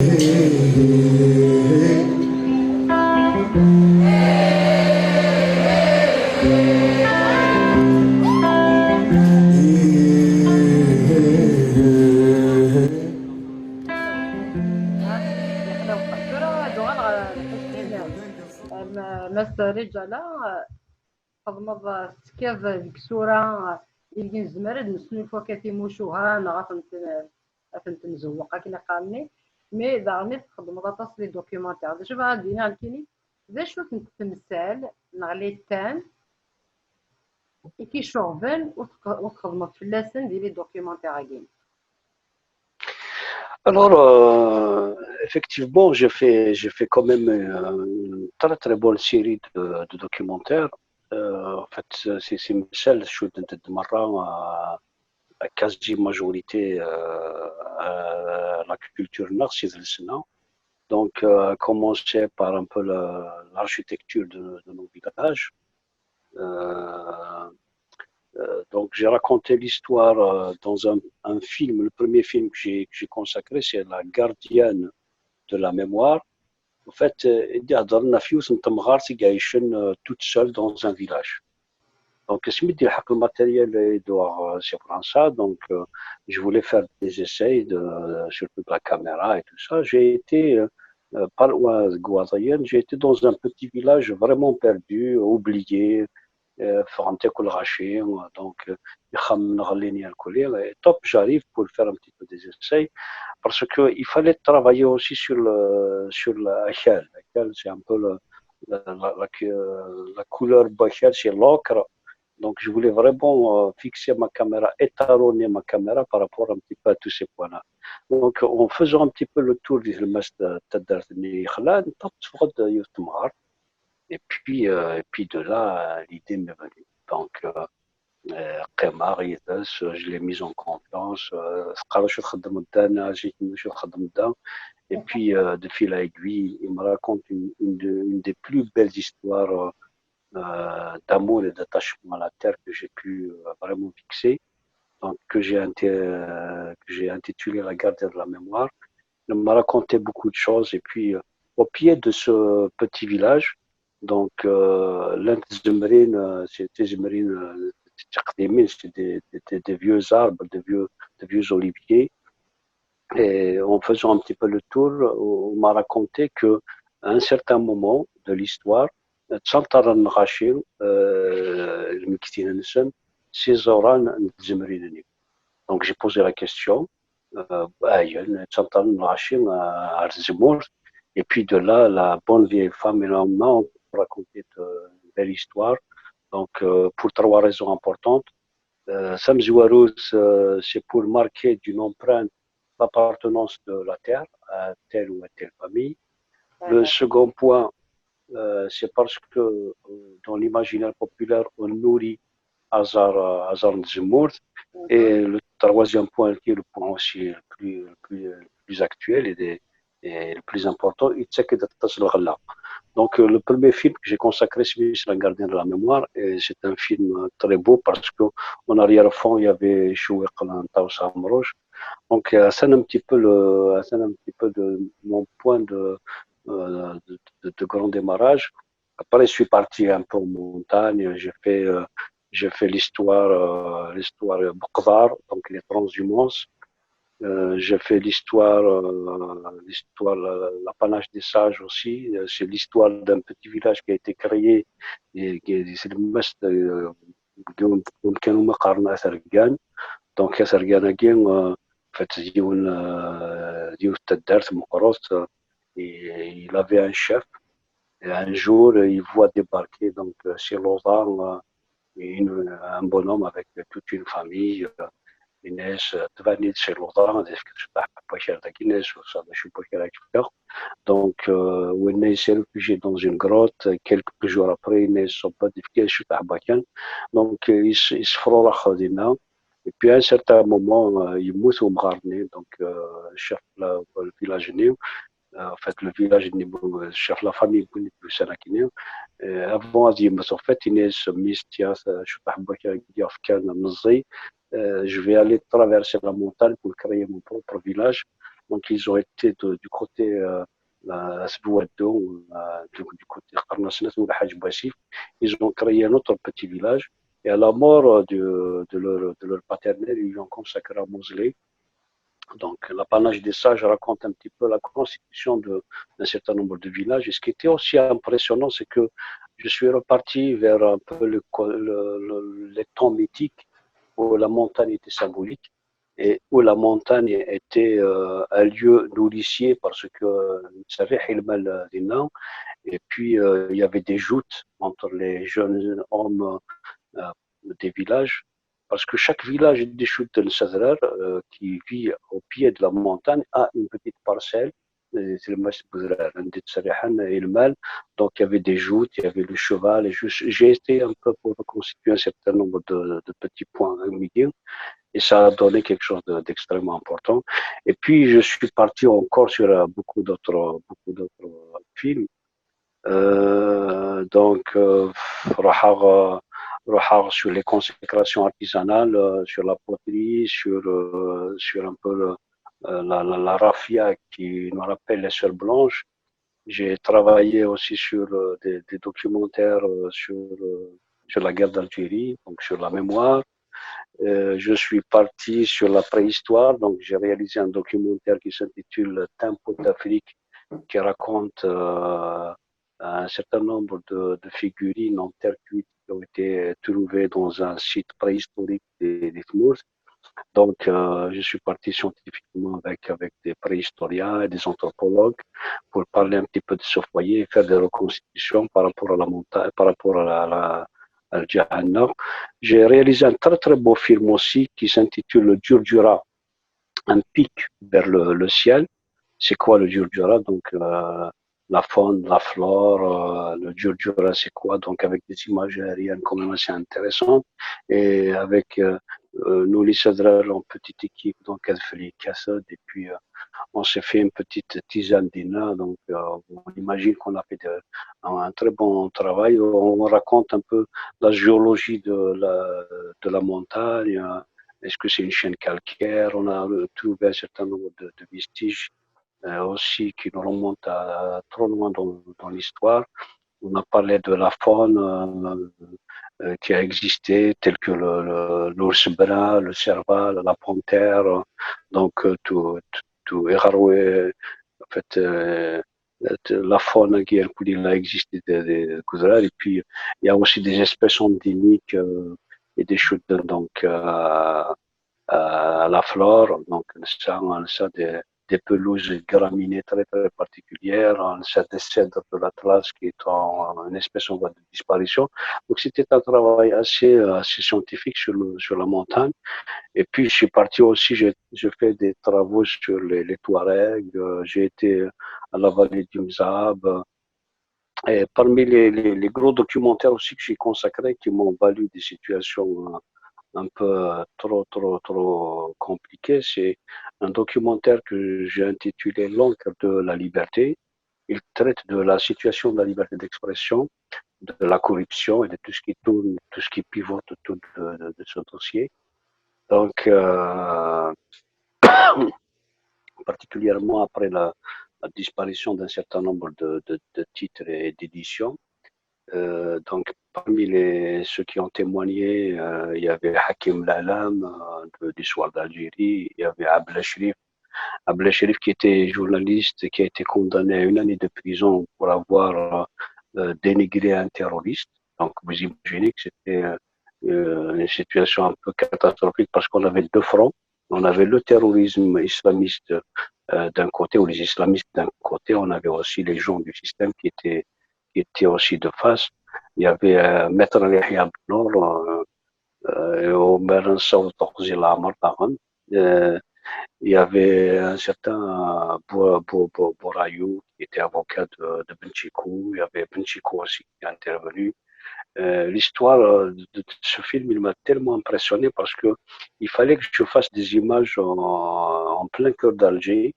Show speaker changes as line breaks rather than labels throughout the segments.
احنا وقفنا دوغا نحسين رجالة تضمض تكاف ديك الصورة اللي نزمر نسنو فوا كتيموشوها غافنت نزوقها كيما قالني مي داغني تخدم طاس لي دوكيومونتير باش غادينا عاوتاني ذا شو كنت تمثال نغلي التام كي شوفن وتخدم فلاسن ديال لي دوكيومونتير كاين.
Alors, effectivement, j'ai fait quand même une très très bonne série de documentaires. En fait, c'est Michel, je suis de Maran à quasi majorité à la culture nord chez le Sénat. Donc, commencer par un peu l'architecture de nos villages. Euh, donc, j'ai raconté l'histoire dans un film. Le premier film que j'ai consacré, c'est La gardienne de la mémoire. En fait, toute seule dans un village. Donc, le matériel c'est ça. Donc, je voulais faire des essais, surtout de la caméra et tout ça. J'ai été, par j'ai été dans un petit village vraiment perdu, oublié, فرنتي كل غاشي دونك يخمن غليني الكولير توب j'arrive pour faire un petit peu des essais parce que il fallait travailler aussi sur la Achel c'est un peu la couleur Bachel c'est l'ocre donc je voulais vraiment fixer ma caméra étalonner ma caméra par rapport un petit peu à tous ces points là donc en faisant un petit peu le tour du المس تدرتني خلان طب تفقد يتمغر. Et puis de là, l'idée m'est venue. Donc, Qemar, je l'ai mise en confiance. Et puis, de fil à aiguille, il me raconte une des plus belles histoires d'amour et d'attachement à la terre que j'ai pu vraiment fixer. Donc, que j'ai intitulé La gardienne de la mémoire. Il m'a raconté beaucoup de choses. Et puis, au pied de ce petit village, donc, l'un des c'était des vieux arbres, des vieux oliviers. Et en faisant un petit peu le tour, on m'a raconté que à un certain moment de l'histoire, donc j'ai posé la question. Et puis de là, la bonne vieille femme et l'homme ont raconté une belle histoire. Donc, pour trois raisons importantes. Samzouarouz, c'est pour marquer d'une empreinte l'appartenance de la terre à telle ou à telle famille. Le second point, c'est parce que dans l'imaginaire populaire, on nourrit Hazar Nzimour. Et le troisième point, qui est le point aussi le plus actuel et le plus important, donc le premier film que j'ai consacré, c'est La gardienne de la mémoire, et c'est un film très beau parce qu'en arrière-fond, il y avait Chouek Lanta Samrouche. Donc, c'est un petit peu de mon point de grand démarrage. Après, je suis parti un peu en montagne, j'ai fait l'histoire Bqdar, donc les transhumances. J'ai fait l'apanage des sages aussi. C'est l'histoire d'un petit village qui a été créé. C'est le mest كانوا مقارنة سرقان دونك سرقان كين فتزيون ديو تدارت مقروط il avait un chef et un jour il voit débarquer donc chez Lausanne un bonhomme avec toute une famille الناس تبنيت شي الوطن تفتح بوكر تاع الناس وصل شي بوكر هكا دونك والناس s'est réfugié dans une grotte quelques jours après الناس صبت في شي تاع باكان دونك يسفروا راح خدينا et puis à un certain moment يموتوا مغارني دونك الشيف الفيلاج نيو en fait le village الشيف لا فامي بنيت بسنه avant هذه يموت en fait الناس ميستيا شو تاع باكر كان نزي je vais aller traverser la montagne pour créer mon propre village. Donc, ils ont été du côté la Sbouadou, du côté Qarnasnet ou le Hajj Bouassif. Ils ont créé un autre petit village. Et à la mort de leur paternel, ils lui ont consacré un mausolée. Donc, l'apanage des sages raconte un petit peu la constitution d'un certain nombre de villages. Et ce qui était aussi impressionnant, c'est que je suis reparti vers un peu les temps mythiques où la montagne était symbolique et où la montagne était un lieu nourricier parce que et puis il y avait des joutes entre les jeunes hommes euh, des villages, parce que chaque village des chutes de Sadrar qui vit au pied de la montagne a une petite parcelle. C'est le Mas Bouzrar, et le mal. Donc il y avait des joutes, il y avait le cheval. Et j'ai été un peu pour reconstituer un certain nombre de petits points à midi. Et ça a donné quelque chose d'extrêmement important. Et puis je suis parti encore sur beaucoup d'autres films. Donc, sur les consécrations artisanales, sur la poterie, sur un peu la raffia qui nous rappelle les sœurs blanches. J'ai travaillé aussi sur des documentaires sur la guerre d'Algérie, donc sur la mémoire. Je suis parti sur la préhistoire, donc j'ai réalisé un documentaire qui s'intitule Tempo d'Afrique, qui raconte un certain nombre de figurines en terre cuite qui ont été trouvées dans un site préhistorique des Tmours. Donc, je suis parti scientifiquement avec des préhistoriens et des anthropologues pour parler un petit peu de ce foyer et faire des reconstitutions par rapport à la montagne, par rapport à Jahannam. J'ai réalisé un très très beau film aussi qui s'intitule Le Djurdjura, un pic vers le ciel. C'est quoi le Djurdjura? Donc, la faune, la flore, le Djurdjura, c'est quoi? Donc, avec des images aériennes quand même assez intéressantes. Et avec nous, les Sadrar, en petite équipe, donc, Adfeli Kassad, et puis on s'est fait une petite tisane d'Ina. Donc, on imagine qu'on a fait un très bon travail. On raconte un peu la géologie de la montagne. Est-ce que c'est une chaîne calcaire? On a trouvé un certain nombre de vestiges aussi qui nous remontent trop loin dans l'histoire. On a parlé de la faune qui a existé, telle que l'ours brun, le serval, la panthère, donc tout Eraroué, en fait, la faune qui a existé des Kuzral. Et puis, il y a aussi des espèces endémiques et des chutes donc, à la flore. Donc, ça des pelouses graminées très, très particulières, ça des cèdres de l'Atlas qui est une espèce en voie de disparition. Donc, c'était un travail assez scientifique sur la montagne. Et puis, je suis parti aussi, j'ai fait des travaux sur les Touaregs, j'ai été à la vallée du Mzab. Et parmi les gros documentaires aussi que j'ai consacrés qui m'ont valu des situations un peu trop compliquées, c'est un documentaire que j'ai intitulé L'encre de la liberté. Il traite de la situation de la liberté d'expression, de la corruption et de tout ce qui tourne, tout ce qui pivote autour de ce dossier. Donc, particulièrement après la disparition d'un certain nombre de titres et d'éditions. Donc, parmi ceux qui ont témoigné, il y avait Hakim Lalam du Soir d'Algérie, il y avait Abla Sherif qui était journaliste, qui a été condamné à 1 année de prison pour avoir dénigré un terroriste. Donc, vous imaginez que c'était une situation un peu catastrophique parce qu'on avait deux fronts. On avait le terrorisme islamiste d'un côté, ou les islamistes d'un côté, on avait aussi les gens du système qui étaient aussi de face. Il y avait Maître Yahya Benour et Omer Saoud Lamar Taran. Il y avait un certain Bourayou qui était avocat de Benchikou. Il y avait Benchikou aussi qui est intervenu. L'histoire de ce film, il m'a tellement impressionné parce que il fallait que je fasse des images en plein cœur d'Alger.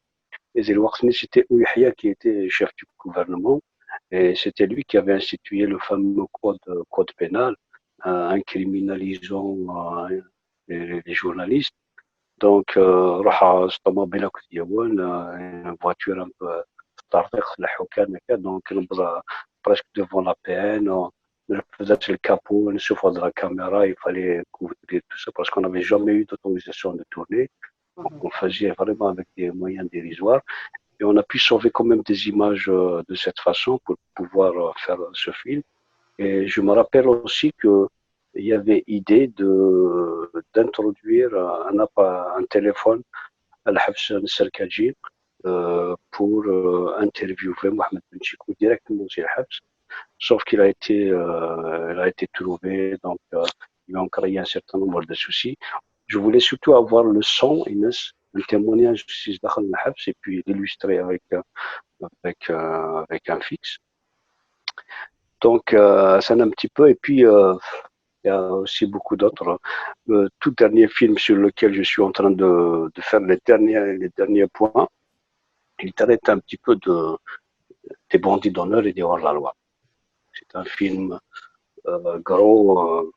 Et Zilwakhni, c'était Ouyahia qui était chef du gouvernement. Et c'était lui qui avait institué le fameux code pénal, incriminalisant les journalistes. Donc, راح الطوموبيله كنت ديال une voiture un peu في الطريق في الحكام هكا دونك نبدا presque devant la PN نفذت الكابو نشوف هاد la caméra il fallait couvrir tout ça parce qu'on n'avait jamais eu d'autorisation de tourner. Donc, on faisait vraiment avec des moyens dérisoires et on a pu sauver quand même des images de cette façon pour pouvoir faire ce film. Et je me rappelle aussi que il y avait idée d'introduire un téléphone à l'Hafs Serkadji pour interviewer Mohamed Ben Chikou directement sur l'Hafs, sauf il a été trouvé, donc ils ont créé un certain nombre de soucis. Je voulais surtout avoir le son, Inès, un témoignage si je dakhal l'Hafs et puis l'illustrer avec un fixe. Donc, c'est un petit peu, et puis il y a aussi beaucoup d'autres. Le tout dernier film sur lequel je suis en train de faire les derniers points, il traite un petit peu des bandits d'honneur et des hors-la-loi. C'est un film gros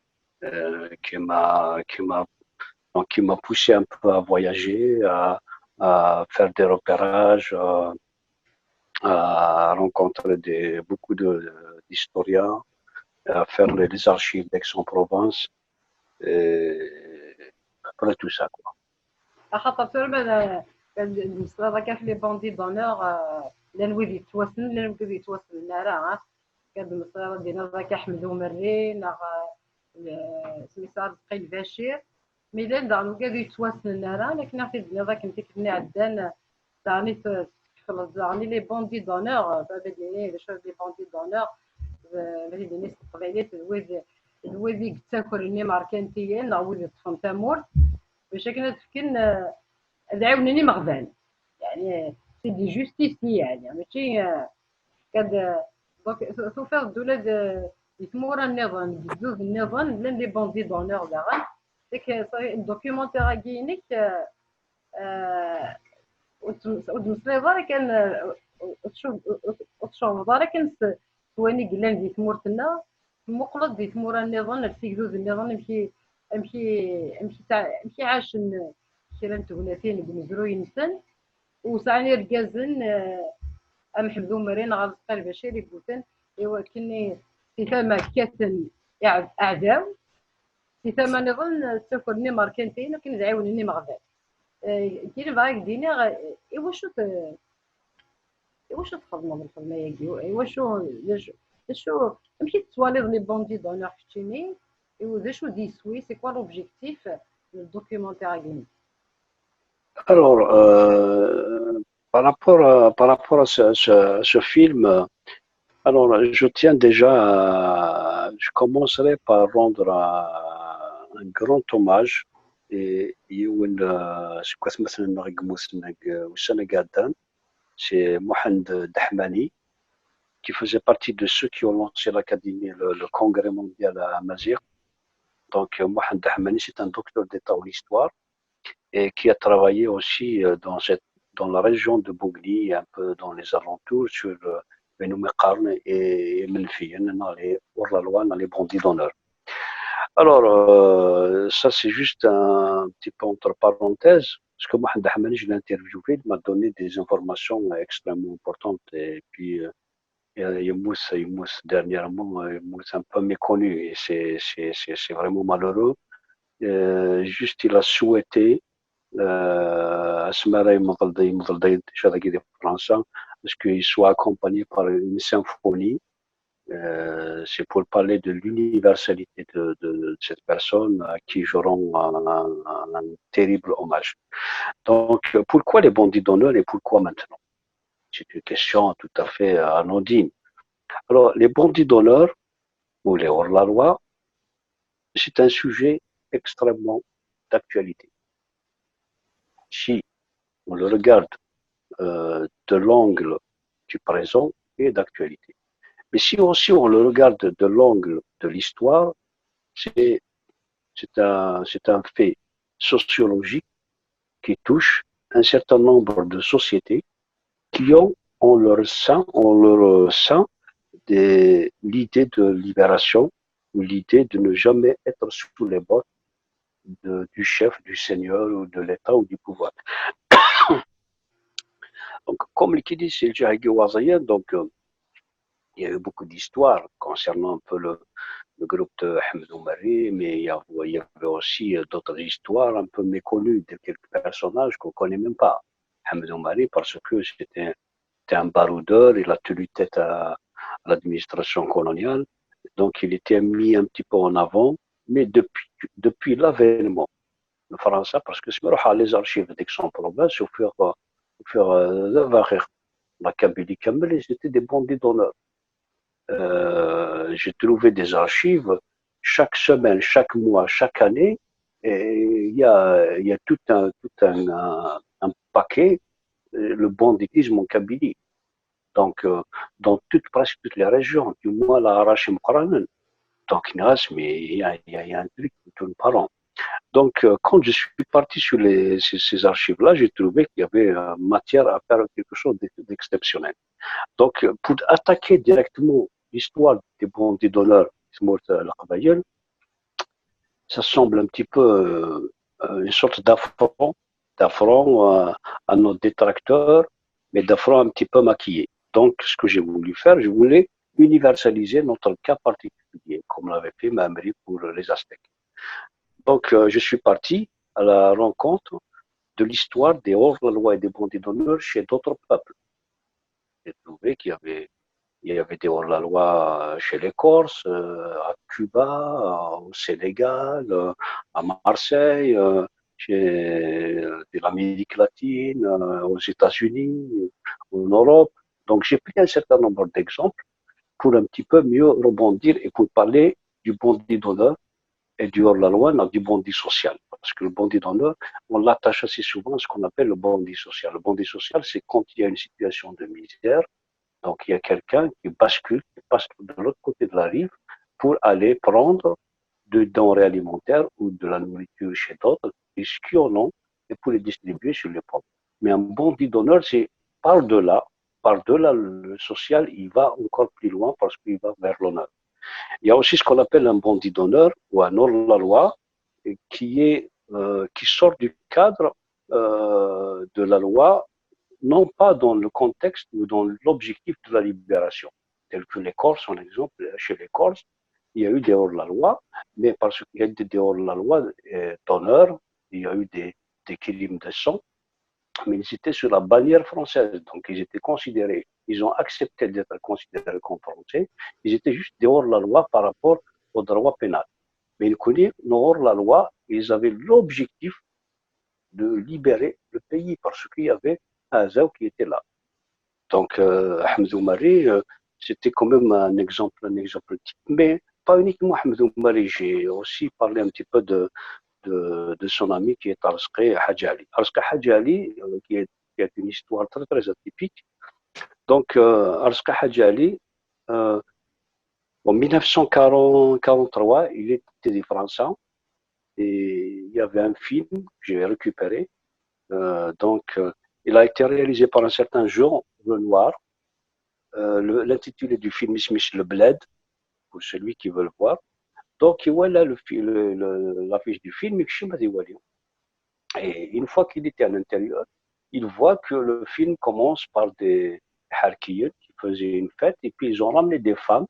qui m'a poussé un peu à voyager, à faire des repérages, à rencontrer beaucoup d'historiens, à faire les archives d'Aix-en-Provence. Après tout ça, quoi.
خاطر تقريبا بالنسبه لك في لي بوندي دونور لا نويد يتوسن لا نويد يتوسن راه كاد المصير ديالنا ذاك احمد ومرين سميتو رزقي البشير ميلان دانو كاد يتوسن راه لكن في الدنيا ذاك انت كني عدان داني داني لي بوندي دونور بابا ديني باش لي بوندي دونور بابا ديني القبيلات الويدي تاكل ماركانتيين نعاود تفهم تامور باش كنا تفكن عاونني مغبان يعني سي دي جوستيسي يعني ماشي كاد دونك سوف الدولة يتمورا النظام بزوز النظام لان لي بوندي دونور داغا ديك الدوكيومونتير كاينك وتمسلي كان تشوف كان ثواني قلان دي تمورتنا مقلط دي تمورا النظام السيكزوز النظام امشي عاش كيران تغناتين بنزرو ينسن وسعني ركازن ام حمدو مرين غا رزقي البشير يقولن ايوا كني في ثما كاتن اعداو في ثما نظن تاكلني ماركنتين وكن تعاونني مغبان كاين باغي دينا ايوا شو تخدموا بالخدمه ياكي ايوا شو مشي تواليض لي بوندي دونور فتيني ايوا ذا شو ديسوي سي كوا لوبجيكتيف الدوكيومونتير كاين.
Alors, par rapport à ce film, alors je tiens déjà, je commencerai par rendre un grand hommage et c'est Mohamed Dahmani qui faisait partie de ceux qui ont lancé l'académie, le congrès mondial à Amazigh. Donc Mohamed Dahmani, c'est un docteur d'État en histoire et qui a travaillé aussi dans la région de Bougli, un peu dans les alentours, sur Benoumekarn et Menfi, dans les hors-la-loi, dans les bandits d'honneur. Alors, ça c'est juste un petit peu entre parenthèses, parce que Mohamed Dahmani, je l'ai interviewé, il m'a donné des informations extrêmement importantes et puis Yemous dernièrement, Yemous un peu méconnu et c'est vraiment malheureux. Juste il a souhaité Asmara Maldai de France, parce qu'il soit accompagné par une symphonie. C'est pour parler de l'universalité de cette personne à qui je rends un terrible hommage. Donc, pourquoi les bandits d'honneur et pourquoi maintenant? C'est une question tout à fait anodine. Alors, les bandits d'honneur ou les hors-la-loi, c'est un sujet extrêmement d'actualité. Si on le regarde de l'angle du présent et d'actualité. Mais si aussi on le regarde de l'angle de l'histoire, c'est un fait sociologique qui touche un certain nombre de sociétés qui ont en leur sein l'idée de libération ou l'idée de ne jamais être sous les bottes du chef, du seigneur ou de l'État ou du pouvoir. Donc, comme qui dit, c'est le Jahagi Wazayan, donc il y a eu beaucoup d'histoires concernant un peu le groupe de Ahmed Oumari, mais il y avait aussi d'autres histoires un peu méconnues de quelques personnages qu'on ne connaît même pas. Ahmed Oumari, parce que c'était un baroudeur, il a tenu tête à l'administration coloniale, donc il était mis un petit peu en avant, mais depuis l'avènement de France, parce que les archives d'Aix-en-Provence, au fur la Kabylie Kamel, ils étaient des bandits d'honneur. J'ai trouvé des archives chaque semaine, chaque mois, chaque année, et il y a un paquet, le banditisme en Kabylie. Donc, dans presque toutes les régions, du moins la Arachim Qaranen. Donc, mais il y a un truc qui tourne par an. Donc, quand je suis parti sur ces archives-là, j'ai trouvé qu'il y avait matière à faire quelque chose d'exceptionnel. Donc, pour attaquer directement l'histoire des bandits d'honneur, ça semble un petit peu une sorte d'affront à nos détracteurs, mais d'affront un petit peu maquillé. Donc, ce que j'ai voulu faire, je voulais universaliser notre cas particulier, comme l'avait fait Mamri pour les Aztèques. Donc, je suis parti à la rencontre de l'histoire des hors-la-loi et des bandits d'honneur chez d'autres peuples. J'ai trouvé il y avait des hors-la-loi chez les Corses, à Cuba, au Sénégal, à Marseille, de l'Amérique latine, aux États-Unis, en Europe. Donc j'ai pris un certain nombre d'exemples pour un petit peu mieux rebondir et pour parler du bandit d'honneur et du hors-la-loi, du bandit social. Parce que le bandit d'honneur, on l'attache assez souvent à ce qu'on appelle le bandit social. Le bandit social, c'est quand il y a une situation de misère. Donc, il y a quelqu'un qui bascule, qui passe de l'autre côté de la rive pour aller prendre de denrées alimentaires ou de la nourriture chez d'autres, et ce qui en ont, et pour les distribuer sur les pauvres. Mais un bandit d'honneur, c'est par-delà le social, il va encore plus loin parce qu'il va vers l'honneur. Il y a aussi ce qu'on appelle un bandit d'honneur ou un hors-la-loi qui sort du cadre de la loi, non pas dans le contexte ou dans l'objectif de la libération, tel que les Corses, en exemple, chez les Corses, il y a eu des hors-la-loi, mais parce qu'il y a eu des hors-la-loi d'honneur, il y a eu des crimes de sang, mais ils étaient sur la bannière française, donc ils étaient considérés, ils ont accepté d'être considérés comme français, ils étaient juste des hors-la-loi par rapport au droit pénal. Mais ils connaissaient nos hors-la-loi, ils avaient l'objectif de libérer le pays parce qu'il y avait Azao qui était là. Donc, Ahmed Oumari, c'était quand même un exemple type, mais pas uniquement Ahmed Oumari. J'ai aussi parlé un petit peu de son ami qui est Arzqi Hadjali. Arzqi Hadjali, qui a une histoire très, très atypique. Donc, Arzqi Hadjali, en 1943, il était des Français et il y avait un film que j'ai récupéré. Il a été réalisé par un certain Jean Renoir. L'intitulé du film est Le Bled, pour celui qui veut le voir. Donc, voilà l'affiche du film, et une fois qu'il était à l'intérieur, il voit que le film commence par des harkiyes qui faisaient une fête, et puis ils ont ramené des femmes,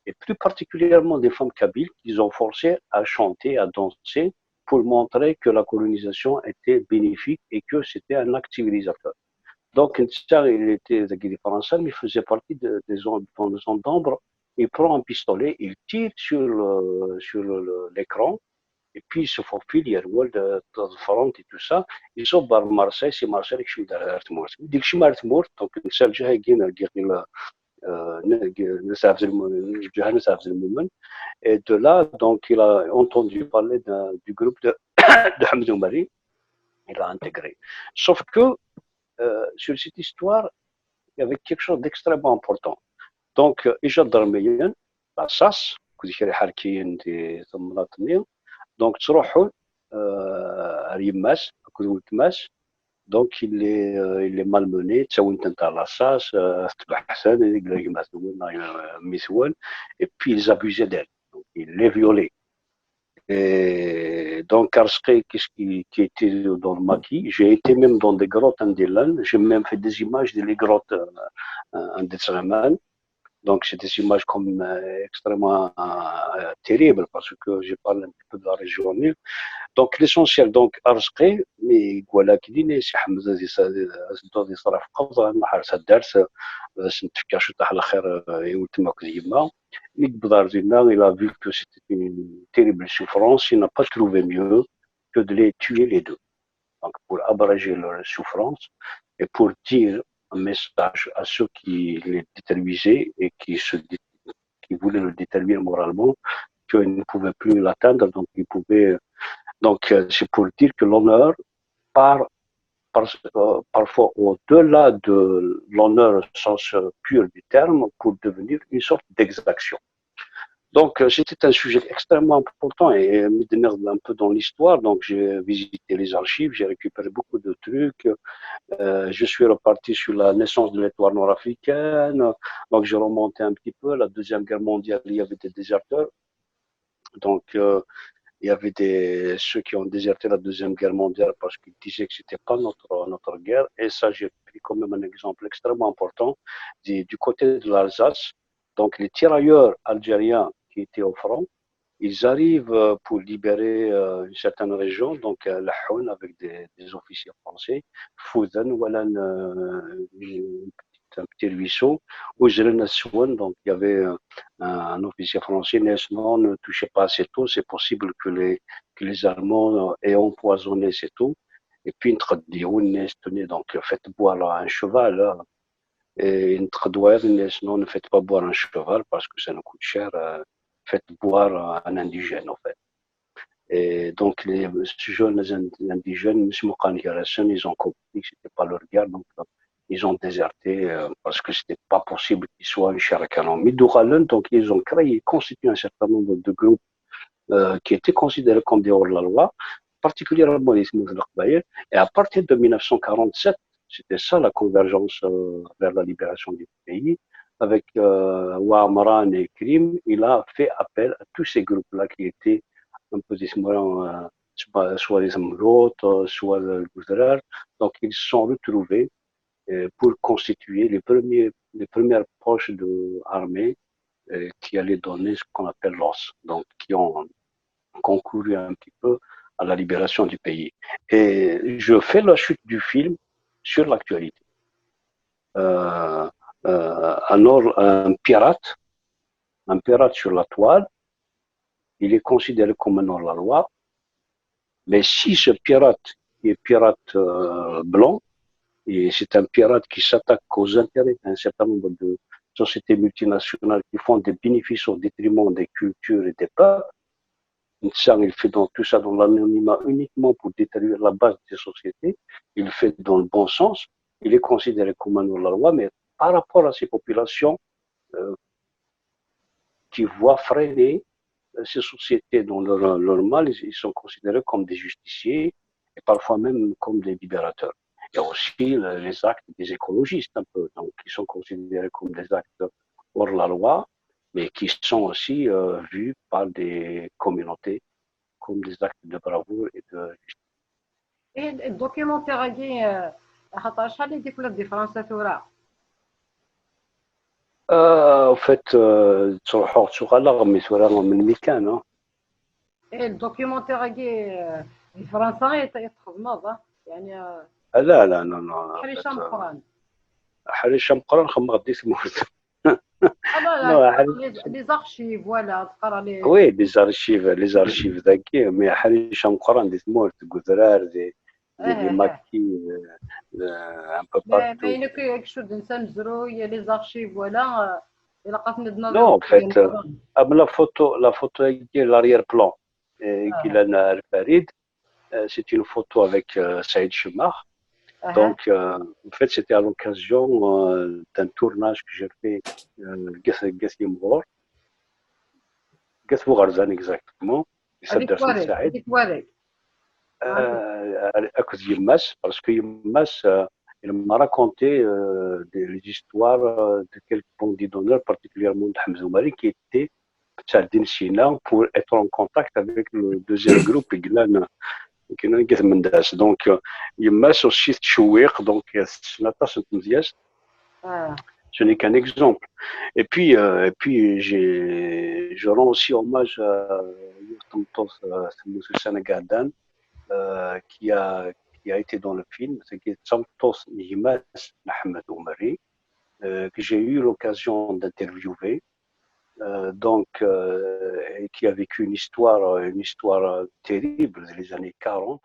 et plus particulièrement des femmes kabyles, qu'ils ont forcé à chanter, à danser, pour montrer que la colonisation était bénéfique et que c'était un acte civilisateur. Donc, il était français, mais il faisait partie des zones d'ombre. Il prend un pistolet, il tire sur l'écran, et puis il se faufile, il y a le wall de front et tout ça. Il sort vers Marseille, c'est Marseille qui est derrière le mort. Dès que je suis mort, donc il s'est et de là, donc, il a entendu parler du groupe de Hamid Oumari, il a intégré. Sauf que sur cette histoire, il y avait quelque chose d'extrêmement important. Donc, إجا الدرميين العصاص كل حركيين دي ثم لاطنيين دونك تروحوا ريماس كل تماس دونك اللي malmené تساوي انت العصاص تبع حسن اللي مسؤول et puis ils abusaient d'elle donc ils les violaient Et donc, Arskay, qui était dans le maquis, j'ai été même dans des grottes indélennes, j'ai même fait des images des grottes indélennes. Donc, c'est des images comme extrêmement terribles parce que je parle un petit peu de la région. Donc, l'essentiel, donc, Arskay, mais voilà, qui dit, c'est Hamza, c'est صرا في قبضة نهار الدرس باش نتفكر شو طاح الاخر يولتما كديما اللي بدار زينا il a vu que c'était une terrible souffrance, il n'a pas trouvé mieux que de les tuer les deux. Donc, pour abréger leur souffrance et pour dire un message à ceux qui les déterminaient et qui voulaient le déterminer moralement, qu'ils ne pouvaient plus l'atteindre, donc ils pouvaient. Donc, c'est pour dire que l'honneur part parfois au-delà de l'honneur au sens pur du terme pour devenir une sorte d'exaction. Donc, c'était un sujet extrêmement important et me démerde un peu dans l'histoire. Donc, j'ai visité les archives, j'ai récupéré beaucoup de trucs. Je suis reparti sur la naissance de l'étoile nord-africaine. Donc, j'ai remonté un petit peu. La Deuxième Guerre mondiale, il y avait des déserteurs. Donc, il y avait ceux qui ont déserté la Deuxième Guerre mondiale parce qu'ils disaient que c'était pas notre guerre. Et ça, j'ai pris quand même un exemple extrêmement important du côté de l'Alsace. Donc, les tirailleurs algériens qui étaient au front, ils arrivent pour libérer une certaine région, donc la Houn avec des officiers français, Fouzen, voilà un petit ruisseau, où Swan, donc il y avait un officier français, non, ne touchez pas à cette eau, c'est possible que les Allemands aient empoisonné cette eau. Et puis, donc faites boire un cheval, hein. Et non, ne faites pas boire un cheval parce que ça nous coûte cher. Faites boire un indigène, en fait. Et donc, les jeunes indigènes, ils ont compris que c'était pas leur guerre, donc ils ont déserté parce que c'était pas possible qu'ils soient un cher canon. Donc, ils ont créé, constitué un certain nombre de groupes qui étaient considérés comme des hors-la-loi, particulièrement les Mouzdakbaïr. Et à partir de 1947, c'était ça la convergence vers la libération du pays. Avec Ouamran et Krim, il a fait appel à tous ces groupes-là qui étaient un peu soit les Amroutes, soit le Goudrar. Donc, ils se sont retrouvés pour constituer les premières poches de armée qui allaient donner ce qu'on appelle l'os. Donc, qui ont concouru un petit peu à la libération du pays. Et je fais la chute du film sur l'actualité. Un pirate sur la toile, il est considéré comme un hors-la-loi, mais si ce pirate est pirate blanc, et c'est un pirate qui s'attaque aux intérêts d'un certain nombre de sociétés multinationales qui font des bénéfices au détriment des cultures et des peuples, il fait donc tout ça dans l'anonymat uniquement pour détruire la base des sociétés. Il le fait dans le bon sens. Il est considéré comme un hors-la-loi, mais par rapport à ces populations qui voient freiner ces sociétés dans leur mal, ils sont considérés comme des justiciers et parfois même comme des libérateurs. Il y a aussi les actes des écologistes un peu, donc qui sont considérés comme des actes hors la loi, mais qui sont aussi vus par des communautés comme des actes de bravoure et de justice.
ايه الدوكيومونتير هاكي خاطر شحال يديك ولا في فرنسا ثورة
En fait, تروحوا تشوغالا مي ثورة من ميكان.
ايه الدوكيومونتير هاكي في فرنسا يتخدمض يعني
لا لا لا لا
حريشة مقران
حريشة مقران خما غادي تموت.
لا
لا
لي زارشيف ولا تقرا لي
وي les archives ذاكي مي حريشة مقران دي تموت غزرار دي
اه
ماكي un peu
ما
partout.
باينك كشود انسان مزروي لي زارشيف ولا الا قات ندنا
Non, en fait, la photo qui est l'arrière-plan, Guylaine Al-Farid, c'est une photo avec Saïd Chemar.
اها
Donc, en fait, c'était à l'occasion d'un tournage que j'ai fait Gassou Gharzan exactement,
هذيك
Sadr
تواريك
Saïd,
هذيك تواريك
à cause Yilmaz, parce que Yilmaz, il m'a raconté des histoires de quelques bandits d'honneur, particulièrement de Hamza Oumari, qui était شادين شينا pour être en contact avec le deuxième groupe كنا نقث من داس دونك يما سو شي تشويق دونك سنطاس مزياس ce n'est qu'un exemple et puis je rends aussi hommage à Tontos Moussoussana Gadan qui a été dans le film c'est qui Tontos Nihimas Mohamed Oumari que j'ai eu l'occasion d'interviewer donc et qui a vécu une histoire terrible des années 40.